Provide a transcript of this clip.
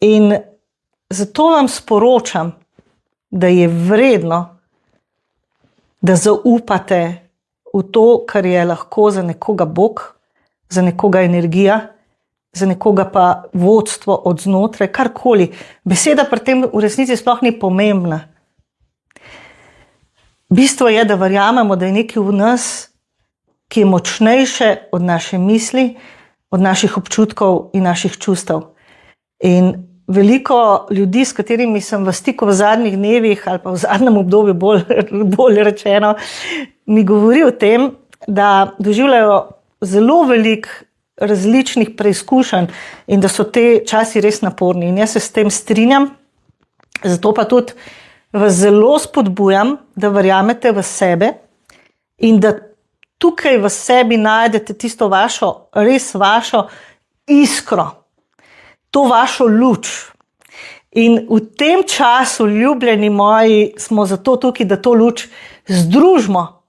In zato vam sporočam, da je vredno, da zaupate v to, kar je lahko za nekoga Bog, za nekoga energija, za nekoga pa vodstvo od znotraj, karkoli. Beseda pri tem v resnici sploh ni pomembna. Bistvo je, da verjamemo, da je nekaj v nas, ki je močnejše od naše misli, od naših občutkov in naših čustev. In veliko ljudi, s katerimi sem v stiku v zadnjih dnevih ali pa v zadnjem obdobju bolj rečeno, mi govori o tem, da doživljajo zelo veliko različnih preizkušenj in da so te časi res naporni. In jaz se s tem strinjam, zato pa tudi vas zelo spodbujam, da verjamete v sebe in da tukaj v sebi najdete tisto vašo, res vašo iskro, to vašo luč. In v tem času, ljubljeni moji, smo zato tukaj, da to luč združimo